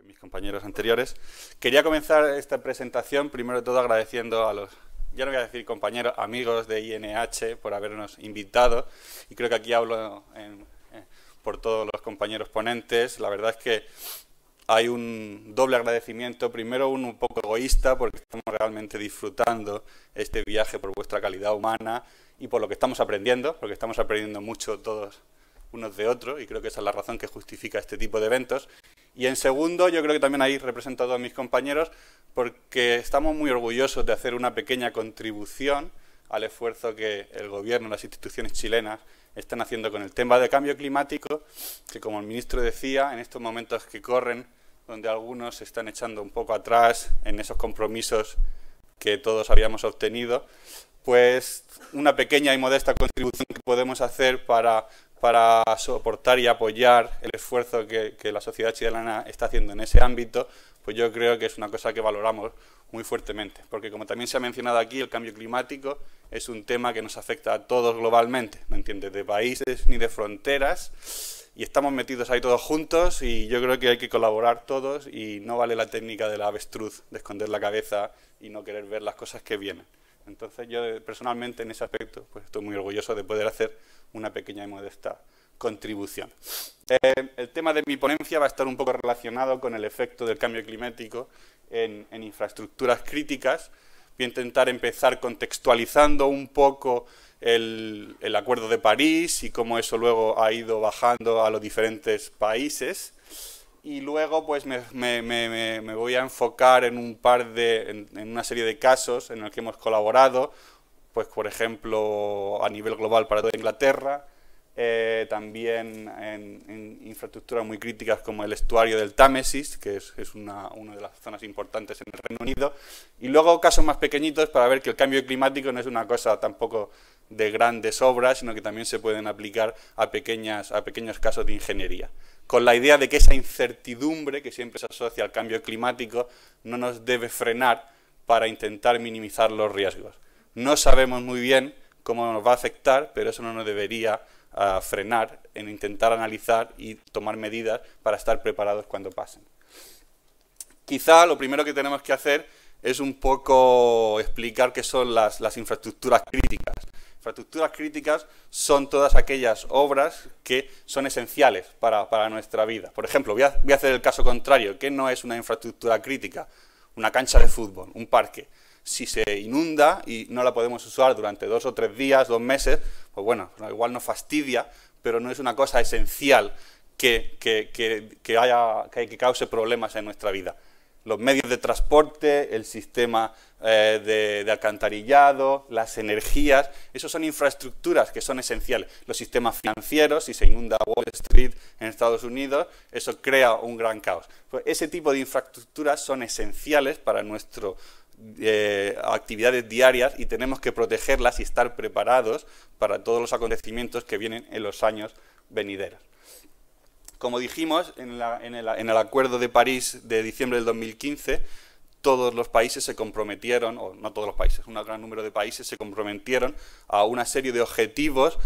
mis compañeros anteriores. Quería comenzar esta presentación primero de todo agradeciendo a los, ya no voy a decir compañeros, amigos de INH por habernos invitado, y creo que aquí hablo por todos los compañeros ponentes. La verdad es que hay un doble agradecimiento, primero un poco egoísta porque estamos realmente disfrutando este viaje por vuestra calidad humana y por lo que estamos aprendiendo, porque estamos aprendiendo mucho todos unos de otros, y creo que esa es la razón que justifica este tipo de eventos. Y en segundo, yo creo que también ahí represento a todos mis compañeros, porque estamos muy orgullosos de hacer una pequeña contribución al esfuerzo que el gobierno y las instituciones chilenas están haciendo con el tema de cambio climático, que como el ministro decía, en estos momentos que corren, donde algunos se están echando un poco atrás en esos compromisos que todos habíamos obtenido, pues una pequeña y modesta contribución que podemos hacer para soportar y apoyar el esfuerzo que la sociedad chilena está haciendo en ese ámbito, pues yo creo que es una cosa que valoramos muy fuertemente, porque como también se ha mencionado aquí, el cambio climático es un tema que nos afecta a todos globalmente, no entiende de países ni de fronteras, y estamos metidos ahí todos juntos, y yo creo que hay que colaborar todos, y no vale la técnica de la avestruz, de esconder la cabeza y no querer ver las cosas que vienen. Entonces yo personalmente en ese aspecto pues estoy muy orgulloso de poder hacer una pequeña y modesta contribución. El tema de mi ponencia va a estar un poco relacionado con el efecto del cambio climático en infraestructuras críticas. Voy a intentar empezar contextualizando un poco el Acuerdo de París y cómo eso luego ha ido bajando a los diferentes países. Y luego pues me voy a enfocar en en una serie de casos en los que hemos colaborado, pues por ejemplo a nivel global para toda Inglaterra, también en infraestructuras muy críticas como el estuario del Támesis, que es una de las zonas importantes en el Reino Unido, y luego casos más pequeñitos para ver que el cambio climático no es una cosa tampoco de grandes obras, sino que también se pueden aplicar a pequeños casos de ingeniería, con la idea de que esa incertidumbre que siempre se asocia al cambio climático no nos debe frenar para intentar minimizar los riesgos. No sabemos muy bien cómo nos va a afectar, pero eso no nos debería frenar en intentar analizar y tomar medidas para estar preparados cuando pasen. Quizá lo primero que tenemos que hacer es un poco explicar qué son las infraestructuras críticas. Infraestructuras críticas son todas aquellas obras que son esenciales para nuestra vida. Por ejemplo, voy a hacer el caso contrario. ¿Qué no es una infraestructura crítica? Una cancha de fútbol, un parque. Si se inunda y no la podemos usar durante 2 o 3 días, 2 meses, pues bueno, igual nos fastidia, pero no es una cosa esencial que cause problemas en nuestra vida. Los medios de transporte, el sistema de alcantarillado, las energías, esos son infraestructuras que son esenciales. Los sistemas financieros, si se inunda Wall Street en Estados Unidos, eso crea un gran caos. Pues ese tipo de infraestructuras son esenciales para nuestras actividades diarias y tenemos que protegerlas y estar preparados para todos los acontecimientos que vienen en los años venideros. Como dijimos, en el Acuerdo de París de diciembre del 2015, todos los países se comprometieron, o no todos los países, un gran número de países se comprometieron a una serie de objetivos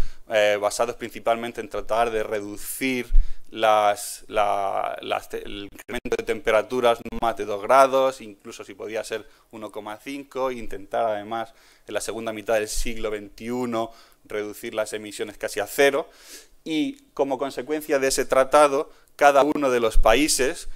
basados principalmente en tratar de reducir el incremento de temperaturas más de 2 grados, incluso si podía ser 1,5, e intentar además en la segunda mitad del siglo XXI reducir las emisiones casi a 0. Y como consecuencia de ese tratado, cada uno de los países,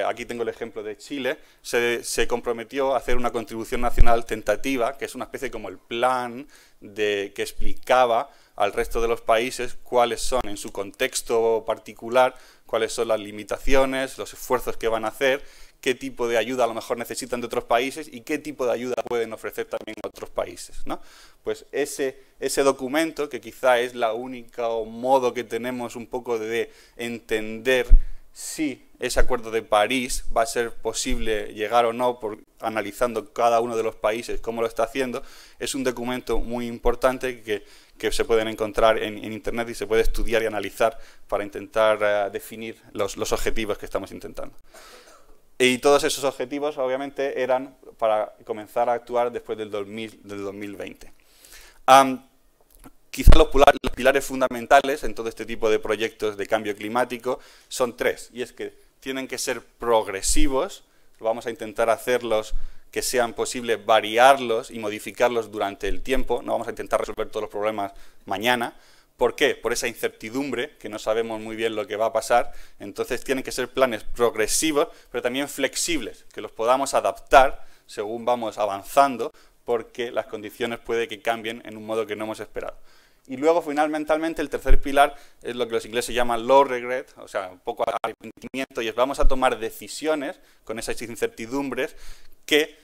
aquí tengo el ejemplo de Chile, se comprometió a hacer una contribución nacional tentativa, que es una especie como el plan que explicaba al resto de los países cuáles son, en su contexto particular, cuáles son las limitaciones, los esfuerzos que van a hacer, qué tipo de ayuda a lo mejor necesitan de otros países y qué tipo de ayuda pueden ofrecer también a otros países, ¿no? Pues ese documento, que quizá es la única modo que tenemos un poco de entender si ese Acuerdo de París va a ser posible llegar o no, analizando cada uno de los países cómo lo está haciendo, es un documento muy importante que se pueden encontrar en Internet y se puede estudiar y analizar para intentar definir los objetivos que estamos intentando. Y todos esos objetivos, obviamente, eran para comenzar a actuar después del 2020. Quizá los pilares fundamentales en todo este tipo de proyectos de cambio climático son 3, y es que tienen que ser progresivos, vamos a intentar hacerlos que sean posible variarlos y modificarlos durante el tiempo, no vamos a intentar resolver todos los problemas mañana. ¿Por qué? Por esa incertidumbre, que no sabemos muy bien lo que va a pasar. Entonces tienen que ser planes progresivos, pero también flexibles, que los podamos adaptar según vamos avanzando, porque las condiciones puede que cambien en un modo que no hemos esperado. Y luego, finalmente, el tercer pilar es lo que los ingleses llaman low regret, o sea, un poco arrepentimiento, y es vamos a tomar decisiones con esas incertidumbres que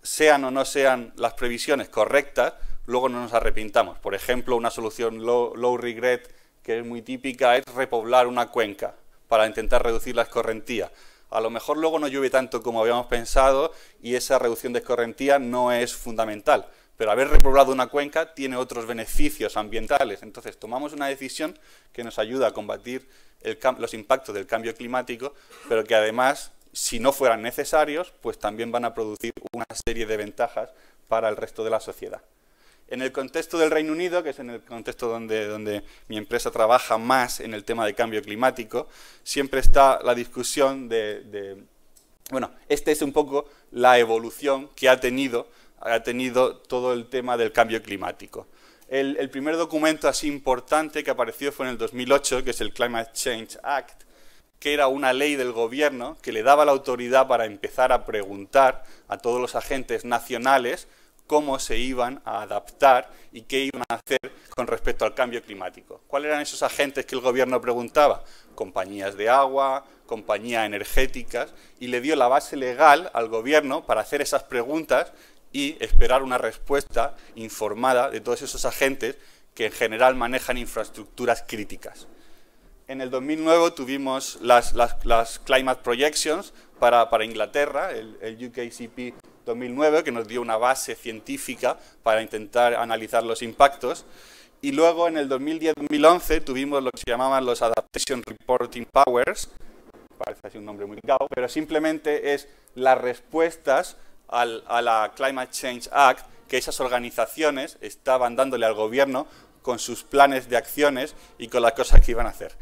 sean o no sean las previsiones correctas, luego no nos arrepintamos. Por ejemplo, una solución low regret que es muy típica es repoblar una cuenca para intentar reducir la escorrentía. A lo mejor luego no llueve tanto como habíamos pensado y esa reducción de escorrentía no es fundamental, pero haber repoblado una cuenca tiene otros beneficios ambientales. Entonces tomamos una decisión que nos ayuda a combatir los impactos del cambio climático, pero que además, si no fueran necesarios, pues también van a producir una serie de ventajas para el resto de la sociedad. En el contexto del Reino Unido, que es en el contexto donde mi empresa trabaja más en el tema de cambio climático, siempre está la discusión bueno, esta es un poco la evolución que ha tenido todo el tema del cambio climático. El primer documento así importante que apareció fue en el 2008, que es el Climate Change Act, que era una ley del gobierno que le daba la autoridad para empezar a preguntar a todos los agentes nacionales cómo se iban a adaptar y qué iban a hacer con respecto al cambio climático. ¿Cuáles eran esos agentes que el gobierno preguntaba? Compañías de agua, compañías energéticas, y le dio la base legal al gobierno para hacer esas preguntas y esperar una respuesta informada de todos esos agentes que en general manejan infraestructuras críticas. En el 2009 tuvimos las Climate Projections para Inglaterra, el UKCP 2009, que nos dio una base científica para intentar analizar los impactos. Y luego en el 2010-2011 tuvimos lo que se llamaban los Adaptation Reporting Powers, parece así un nombre muy complicado, pero simplemente es las respuestas a la Climate Change Act que esas organizaciones estaban dándole al gobierno con sus planes de acciones y con las cosas que iban a hacer.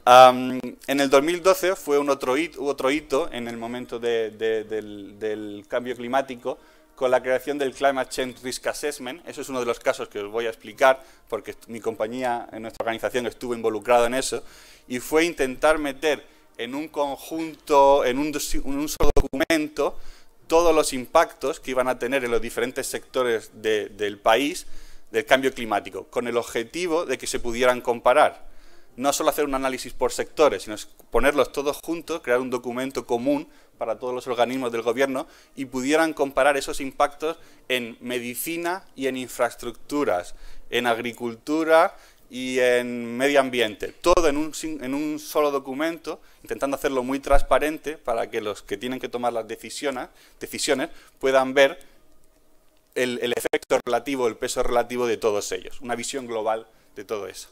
En el 2012 fue otro hito en el momento del cambio climático con la creación del Climate Change Risk Assessment. Eso es uno de los casos que os voy a explicar porque mi compañía, en nuestra organización, estuvo involucrada en eso, y fue intentar meter en un conjunto, en un solo documento, todos los impactos que iban a tener en los diferentes sectores del país del cambio climático, con el objetivo de que se pudieran comparar. No solo hacer un análisis por sectores, sino ponerlos todos juntos, crear un documento común para todos los organismos del gobierno y pudieran comparar esos impactos en medicina y en infraestructuras, en agricultura y en medio ambiente. Todo en un solo documento, intentando hacerlo muy transparente para que los que tienen que tomar las decisiones puedan ver el efecto relativo, el peso relativo de todos ellos, una visión global de todo eso.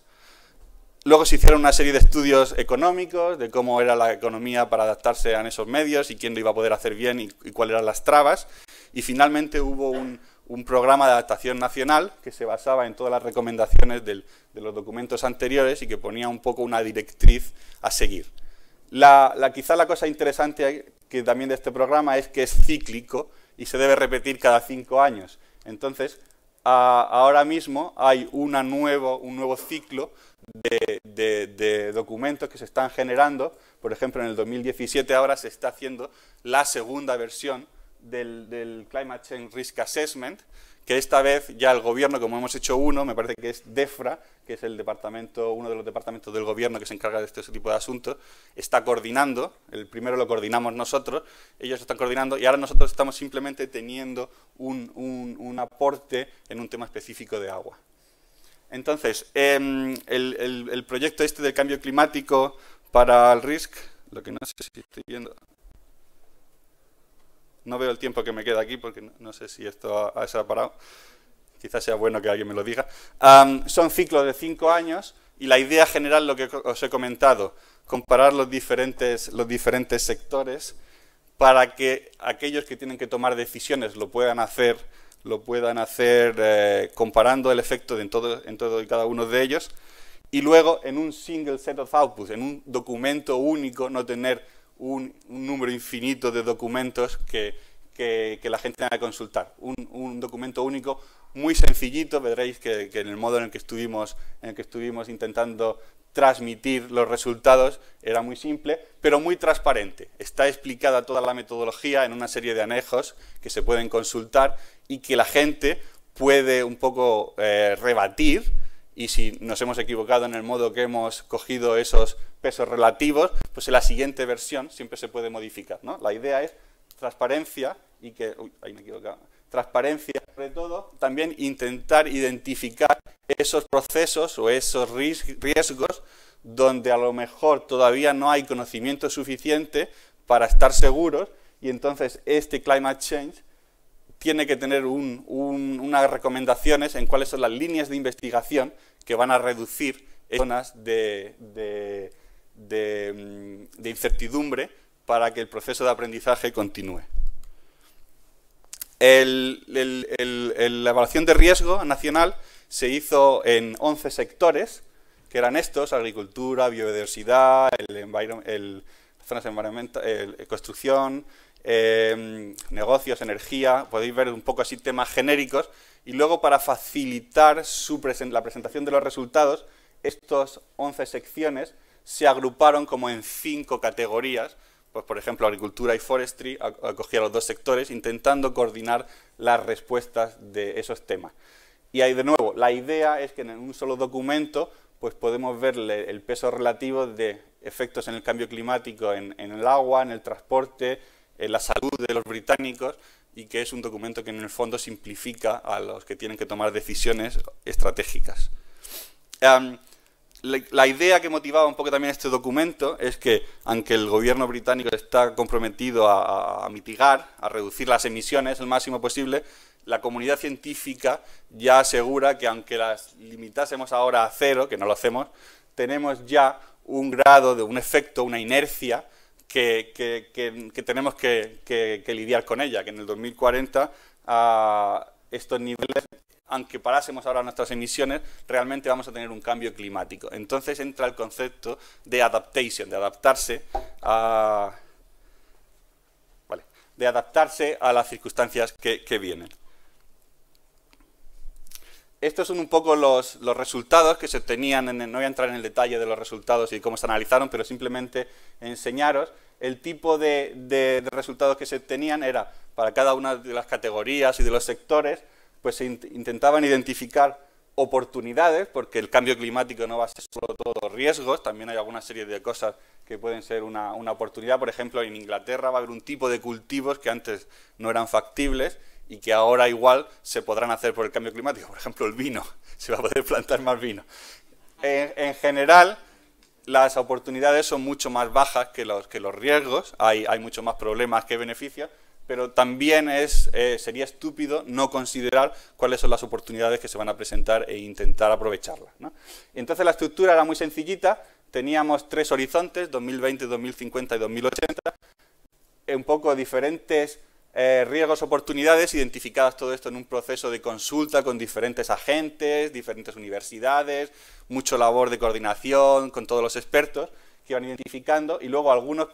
Luego se hicieron una serie de estudios económicos de cómo era la economía para adaptarse a esos medios y quién lo iba a poder hacer bien y cuáles eran las trabas. Y finalmente hubo un programa de adaptación nacional que se basaba en todas las recomendaciones de los documentos anteriores y que ponía un poco una directriz a seguir. Quizá la cosa interesante que también de este programa es que es cíclico y se debe repetir cada 5 años. Entonces, ahora mismo hay un nuevo ciclo de documentos que se están generando. Por ejemplo, en el 2017 ahora se está haciendo la segunda versión del Climate Change Risk Assessment, que esta vez ya el gobierno, como hemos hecho me parece que es DEFRA, que es uno de los departamentos del gobierno que se encarga de este tipo de asuntos, está coordinando. El primero lo coordinamos nosotros, ellos están coordinando y ahora nosotros estamos simplemente teniendo un aporte en un tema específico de agua. Entonces, el proyecto este del cambio climático para el RISC, lo que no sé si estoy viendo, no veo el tiempo que me queda aquí porque no sé si esto se ha parado, quizás sea bueno que alguien me lo diga. Son ciclos de 5 años y la idea general, lo que os he comentado, comparar los diferentes sectores para que aquellos que tienen que tomar decisiones lo puedan hacer comparando el efecto en todo y cada uno de ellos, y luego en un single set of outputs, en un documento único, no tener un número infinito de documentos que la gente tenga que consultar. Un documento único muy sencillito, veréis que en el modo en el que estuvimos intentando transmitir los resultados era muy simple, pero muy transparente. Está explicada toda la metodología en una serie de anejos que se pueden consultar y que la gente puede un poco rebatir, y si nos hemos equivocado en el modo que hemos cogido esos pesos relativos, pues en la siguiente versión siempre se puede modificar, ¿no? La idea es transparencia y que... Uy, ahí me he equivocado. Transparencia, sobre todo, también intentar identificar esos procesos o esos riesgos donde a lo mejor todavía no hay conocimiento suficiente para estar seguros, y entonces este climate change tiene que tener unas recomendaciones en cuáles son las líneas de investigación que van a reducir zonas de incertidumbre para que el proceso de aprendizaje continúe. La evaluación de riesgo nacional se hizo en 11 sectores, que eran estos: agricultura, biodiversidad, zonas environmentales, construcción, negocios, energía. Podéis ver un poco así temas genéricos, y luego, para facilitar la presentación de los resultados, estos 11 secciones se agruparon como en 5 categorías. Pues, por ejemplo, agricultura y forestry acogía los 2 sectores, intentando coordinar las respuestas de esos temas. Y ahí, de nuevo, la idea es que en un solo documento pues podemos ver el peso relativo de efectos en el cambio climático en el agua, en el transporte, en la salud de los británicos, y que es un documento que en el fondo simplifica a los que tienen que tomar decisiones estratégicas. La idea que motivaba un poco también este documento es que, aunque el gobierno británico está comprometido a mitigar, a reducir las emisiones el máximo posible, la comunidad científica ya asegura que, aunque las limitásemos ahora a 0, que no lo hacemos, tenemos ya un grado de un efecto, una inercia que tenemos que lidiar con ella, que en el 2040 estos niveles, aunque parásemos ahora nuestras emisiones, realmente vamos a tener un cambio climático. Entonces entra el concepto de adaptation, de adaptarse a las circunstancias que vienen. Estos son un poco los resultados que se obtenían. No voy a entrar en el detalle de los resultados y cómo se analizaron, pero simplemente enseñaros el tipo de resultados que se obtenían. Era, para cada una de las categorías y de los sectores, pues se intentaban identificar oportunidades, porque el cambio climático no va a ser solo todo riesgos, también hay alguna serie de cosas que pueden ser una oportunidad. Por ejemplo, en Inglaterra va a haber un tipo de cultivos que antes no eran factibles y que ahora igual se podrán hacer por el cambio climático. Por ejemplo, el vino, se va a poder plantar más vino. En general, las oportunidades son mucho más bajas que los riesgos, hay mucho más problemas que beneficios, pero también sería estúpido no considerar cuáles son las oportunidades que se van a presentar e intentar aprovecharlas, ¿no? Entonces la estructura era muy sencillita, teníamos 3 horizontes, 2020, 2050 y 2080, un poco diferentes riesgos, oportunidades, identificadas todo esto en un proceso de consulta con diferentes agentes, diferentes universidades, mucha labor de coordinación con todos los expertos que iban identificando, y luego algunos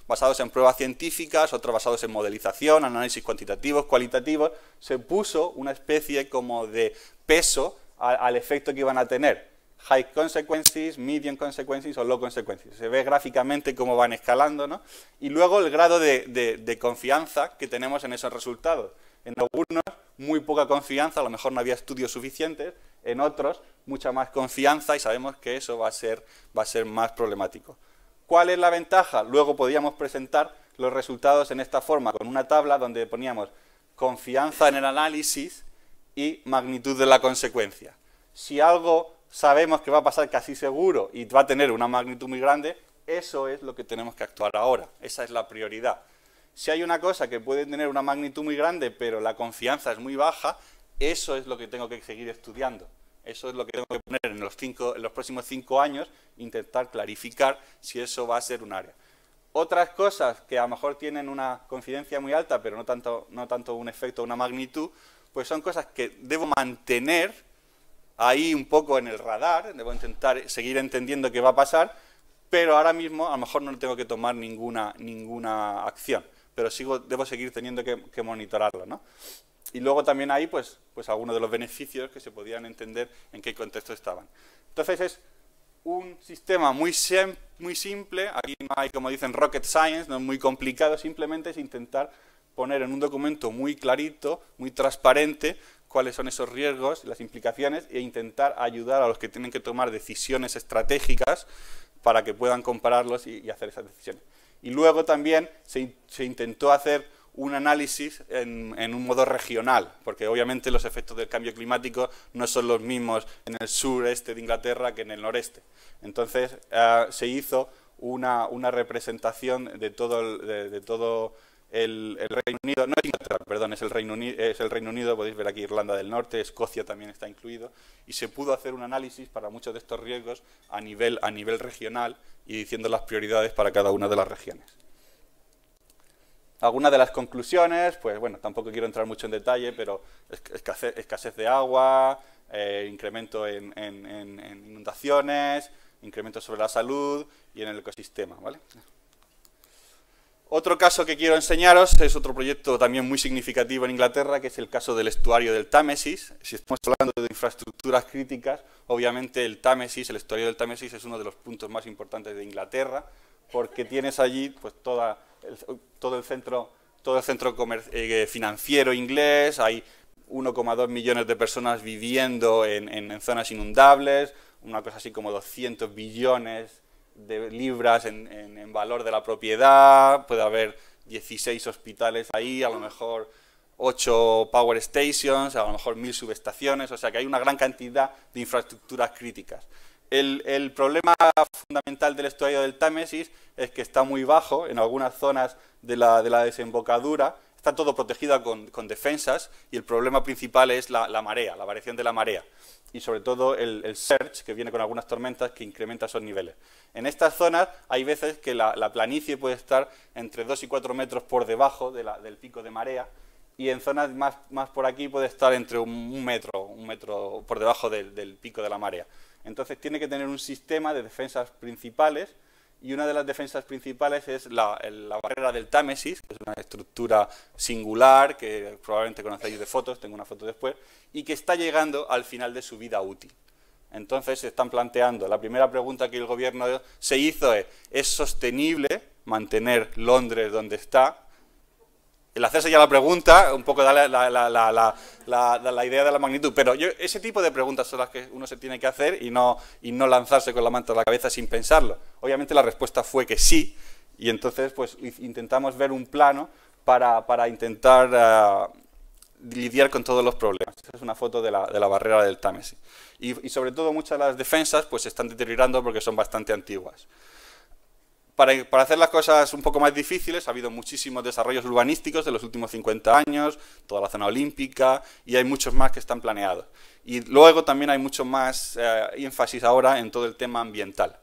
basados en pruebas científicas, otros basados en modelización, análisis cuantitativos, cualitativos. Se puso una especie como de peso al efecto que iban a tener: high consequences, medium consequences o low consequences. Se ve gráficamente cómo van escalando, ¿no? Y luego el grado de confianza que tenemos en esos resultados. En algunos, muy poca confianza, a lo mejor no había estudios suficientes; en otros, mucha más confianza, y sabemos que eso va a ser más problemático. ¿Cuál es la ventaja? Luego podíamos presentar los resultados en esta forma, con una tabla donde poníamos confianza en el análisis y magnitud de la consecuencia. Si algo sabemos que va a pasar casi seguro y va a tener una magnitud muy grande, eso es lo que tenemos que actuar ahora, esa es la prioridad. Si hay una cosa que puede tener una magnitud muy grande, pero la confianza es muy baja, eso es lo que tengo que seguir estudiando. Eso es lo que tengo que poner en los próximos 5 años, intentar clarificar si eso va a ser un área. Otras cosas que a lo mejor tienen una confidencia muy alta, pero no tanto un efecto, una magnitud, pues son cosas que debo mantener ahí un poco en el radar, debo intentar seguir entendiendo qué va a pasar, pero ahora mismo a lo mejor no tengo que tomar ninguna acción, pero debo seguir teniendo que monitorearlo, ¿no? Y luego también hay pues algunos de los beneficios que se podían entender en qué contexto estaban. Entonces es un sistema muy simple, aquí no hay, como dicen, rocket science, no es muy complicado, simplemente es intentar poner en un documento muy clarito, muy transparente, cuáles son esos riesgos, las implicaciones, e intentar ayudar a los que tienen que tomar decisiones estratégicas para que puedan compararlos y hacer esas decisiones. Y luego también se intentó hacer un análisis en un modo regional, porque obviamente los efectos del cambio climático no son los mismos en el sureste de Inglaterra que en el noreste. Entonces se hizo una representación de todo el Reino Unido, no es Inglaterra, perdón, es el Reino Unido, podéis ver aquí Irlanda del Norte, Escocia también está incluido, y se pudo hacer un análisis para muchos de estos riesgos a nivel regional y diciendo las prioridades para cada una de las regiones. Algunas de las conclusiones, pues bueno, tampoco quiero entrar mucho en detalle, pero escasez de agua, incremento en inundaciones, incremento sobre la salud y en el ecosistema, ¿vale? Otro caso que quiero enseñaros es otro proyecto también muy significativo en Inglaterra, que es el caso del estuario del Támesis. Si estamos hablando de infraestructuras críticas, obviamente el estuario del Támesis es uno de los puntos más importantes de Inglaterra, porque tienes allí pues todo el centro financiero inglés, hay 1,2 millones de personas viviendo en zonas inundables, una cosa así como 200 billones de libras en valor de la propiedad, puede haber 16 hospitales ahí, a lo mejor 8 power stations, a lo mejor 1000 subestaciones, o sea que hay una gran cantidad de infraestructuras críticas. El problema fundamental del estuario del Támesis es que está muy bajo en algunas zonas de la desembocadura, está todo protegido con defensas y el problema principal es la marea, la variación de la marea y sobre todo el surge que viene con algunas tormentas que incrementa esos niveles. En estas zonas hay veces que la planicie puede estar entre 2 y 4 metros por debajo del pico de marea y en zonas más por aquí puede estar entre un metro por debajo del pico de la marea. Entonces tiene que tener un sistema de defensas principales y una de las defensas principales es la barrera del Támesis, que es una estructura singular que probablemente conocéis de fotos, tengo una foto después, y que está llegando al final de su vida útil. Entonces se están planteando, la primera pregunta que el gobierno se hizo ¿es sostenible mantener Londres donde está? El hacerse ya la pregunta, un poco da la idea de la magnitud, pero ese tipo de preguntas son las que uno se tiene que hacer y no lanzarse con la manta a la cabeza sin pensarlo. Obviamente la respuesta fue que sí, y entonces pues intentamos ver un plano para intentar lidiar con todos los problemas. Esta es una foto de la barrera del Támesis. Y sobre todo muchas de las defensas pues se están deteriorando porque son bastante antiguas. Para hacer las cosas un poco más difíciles, ha habido muchísimos desarrollos urbanísticos de los últimos 50 años, toda la zona olímpica, y hay muchos más que están planeados. Y luego también hay mucho más énfasis ahora en todo el tema ambiental.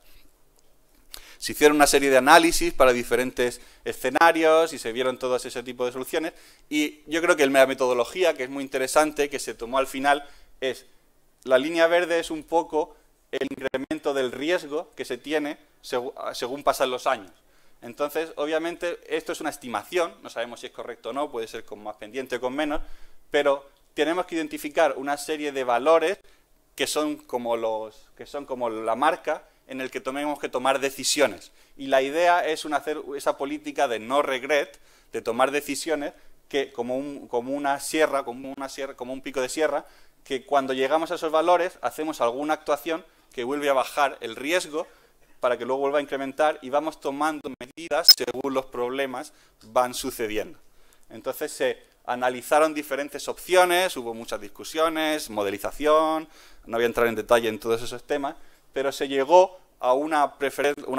Se hicieron una serie de análisis para diferentes escenarios y se vieron todos ese tipo de soluciones. Y yo creo que la metodología, que es muy interesante, que se tomó al final, es la línea verde es un poco el incremento del riesgo que se tiene según pasan los años. Entonces, obviamente, esto es una estimación, no sabemos si es correcto o no, puede ser con más pendiente o con menos, pero tenemos que identificar una serie de valores que son como la marca en el que tenemos que tomar decisiones. Y la idea es hacer esa política de no regret, de tomar decisiones que como un pico de sierra, que cuando llegamos a esos valores hacemos alguna actuación que vuelve a bajar el riesgo para que luego vuelva a incrementar y vamos tomando medidas según los problemas van sucediendo. Entonces se analizaron diferentes opciones, hubo muchas discusiones, modelización, no voy a entrar en detalle en todos esos temas, pero se llegó a una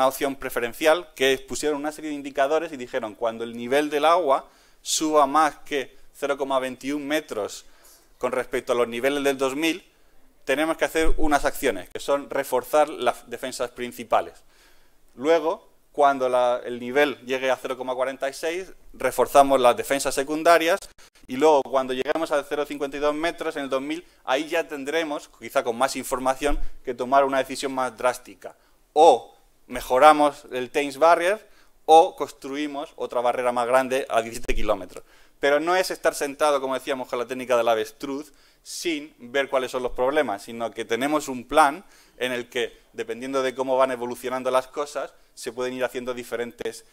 opción preferencial que pusieron una serie de indicadores y dijeron cuando el nivel del agua suba más que 0,21 metros con respecto a los niveles del 2000, tenemos que hacer unas acciones, que son reforzar las defensas principales. Luego, cuando el nivel llegue a 0,46, reforzamos las defensas secundarias y luego cuando lleguemos a 0,52 metros en el 2000, ahí ya tendremos, quizá con más información, que tomar una decisión más drástica. O mejoramos el Thames Barrier o construimos otra barrera más grande a 17 kilómetros. Pero no es estar sentado, como decíamos, con la técnica del avestruz, sin ver cuáles son los problemas, sino que tenemos un plan en el que, dependiendo de cómo van evolucionando las cosas, se pueden ir haciendo diferentes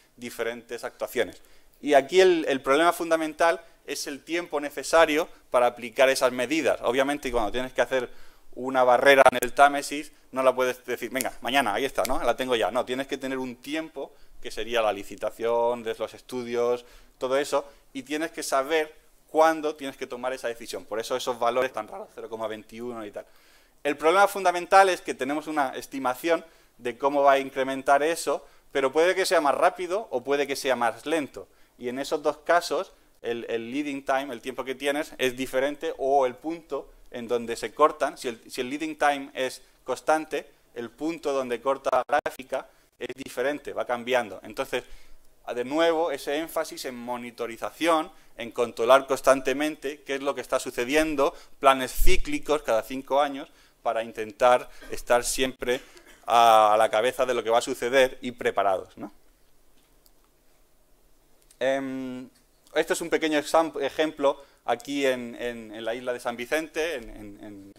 actuaciones. Y aquí el problema fundamental es el tiempo necesario para aplicar esas medidas. Obviamente, cuando tienes que hacer una barrera en el Támesis, no la puedes decir, venga, mañana, ahí está, ¿no? La tengo ya. No, tienes que tener un tiempo, que sería la licitación, de los estudios, todo eso, y tienes que saber cuándo tienes que tomar esa decisión. Por eso esos valores tan raros, 0,21 y tal. El problema fundamental es que tenemos una estimación de cómo va a incrementar eso, pero puede que sea más rápido o puede que sea más lento. Y en esos dos casos, el leading time, el tiempo que tienes, es diferente, o el punto en donde se cortan. Si el leading time es constante, el punto donde corta la gráfica es diferente, va cambiando. Entonces, de nuevo, ese énfasis en monitorización, en controlar constantemente qué es lo que está sucediendo, planes cíclicos cada 5 años, para intentar estar siempre a la cabeza de lo que va a suceder y preparados, ¿no? Esto es un pequeño ejemplo aquí en la isla de San Vicente, en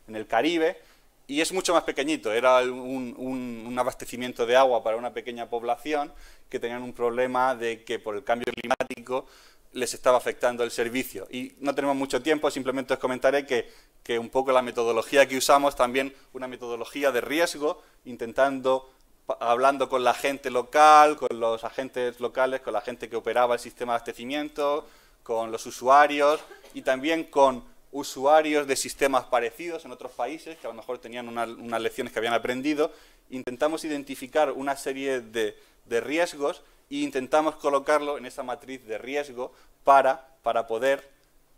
el Caribe, y es mucho más pequeñito. Era un abastecimiento de agua para una pequeña población que tenían un problema de que por el cambio climático les estaba afectando el servicio. Y no tenemos mucho tiempo, simplemente os comentaré que un poco la metodología que usamos, también una metodología de riesgo, hablando con la gente local, con los agentes locales, con la gente que operaba el sistema de abastecimiento, con los usuarios y también con usuarios de sistemas parecidos en otros países que a lo mejor tenían unas lecciones que habían aprendido. Intentamos identificar una serie de riesgos e intentamos colocarlo en esa matriz de riesgo para poder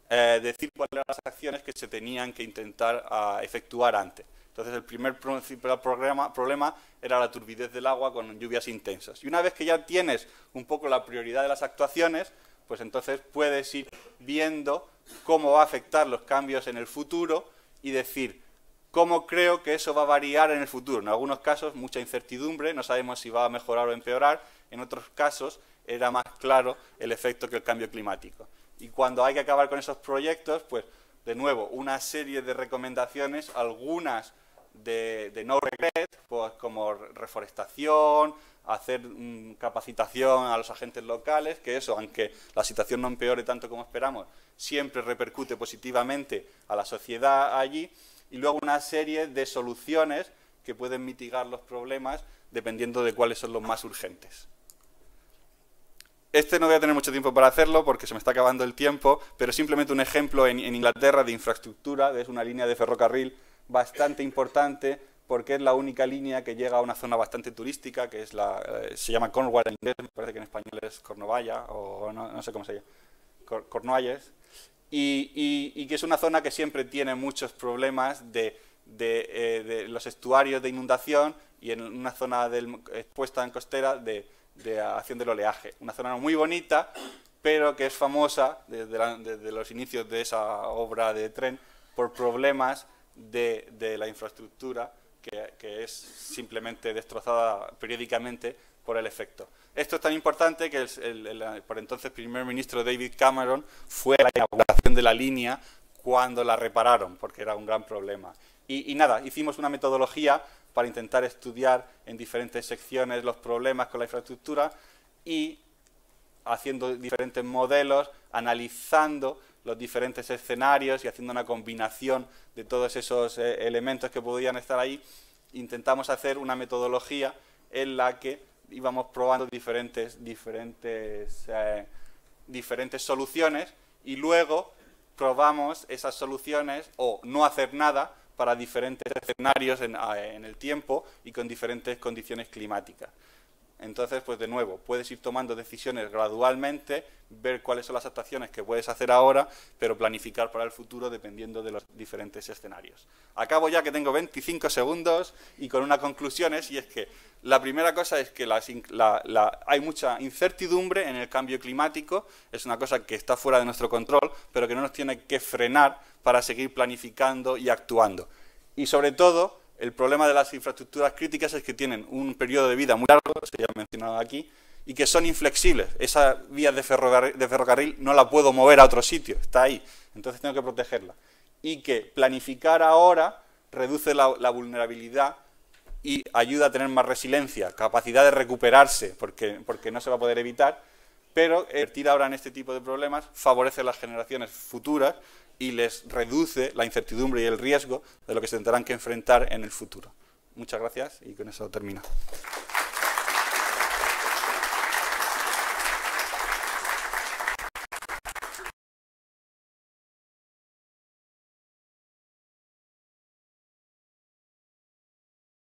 decir cuáles eran las acciones que se tenían que intentar efectuar antes. Entonces, el primer principal problema era la turbidez del agua con lluvias intensas. Y una vez que ya tienes un poco la prioridad de las actuaciones, pues entonces puedes ir viendo cómo va a afectar los cambios en el futuro y decir cómo creo que eso va a variar en el futuro. En algunos casos, mucha incertidumbre, no sabemos si va a mejorar o empeorar. En otros casos, era más claro el efecto que el cambio climático. Y cuando hay que acabar con esos proyectos, pues, de nuevo, una serie de recomendaciones, algunas de no regret, pues como reforestación, hacer capacitación a los agentes locales, que eso, aunque la situación no empeore tanto como esperamos, siempre repercute positivamente a la sociedad allí, y luego una serie de soluciones que pueden mitigar los problemas dependiendo de cuáles son los más urgentes. No voy a tener mucho tiempo para hacerlo porque se me está acabando el tiempo, pero simplemente un ejemplo en Inglaterra de infraestructura, es una línea de ferrocarril bastante importante porque es la única línea que llega a una zona bastante turística, que es se llama Cornwall en inglés, me parece que en español es Cornovalla, o no sé cómo se llama, Cornualles, y que es una zona que siempre tiene muchos problemas de los estuarios de inundación y en una zona expuesta en costera de acción del oleaje. Una zona muy bonita, pero que es famosa desde los inicios de esa obra de tren por problemas de la infraestructura que es simplemente destrozada periódicamente por el efecto. Esto es tan importante que el por entonces primer ministro David Cameron fue a la inauguración de la línea cuando la repararon, porque era un gran problema. Y nada, hicimos una metodología para intentar estudiar en diferentes secciones los problemas con la infraestructura y haciendo diferentes modelos, analizando los diferentes escenarios y haciendo una combinación de todos esos elementos que podían estar ahí, intentamos hacer una metodología en la que íbamos probando diferentes soluciones y luego probamos esas soluciones o no hacer nada para diferentes escenarios en el tiempo y con diferentes condiciones climáticas. Entonces, pues de nuevo, puedes ir tomando decisiones gradualmente, ver cuáles son las actuaciones que puedes hacer ahora, pero planificar para el futuro dependiendo de los diferentes escenarios. Acabo ya, que tengo 25 segundos, y con una conclusión y es que la primera cosa es que hay mucha incertidumbre en el cambio climático, es una cosa que está fuera de nuestro control, pero que no nos tiene que frenar para seguir planificando y actuando. Y sobre todo, El problema de las infraestructuras críticas es que tienen un periodo de vida muy largo, se ya ha mencionado aquí, y que son inflexibles. Esa vía de ferrocarril no la puedo mover a otro sitio, está ahí, entonces tengo que protegerla. Y que planificar ahora reduce la vulnerabilidad y ayuda a tener más resiliencia, capacidad de recuperarse, porque no se va a poder evitar, pero invertir ahora en este tipo de problemas favorece a las generaciones futuras y les reduce la incertidumbre y el riesgo de lo que se tendrán que enfrentar en el futuro. Muchas gracias y con eso termino.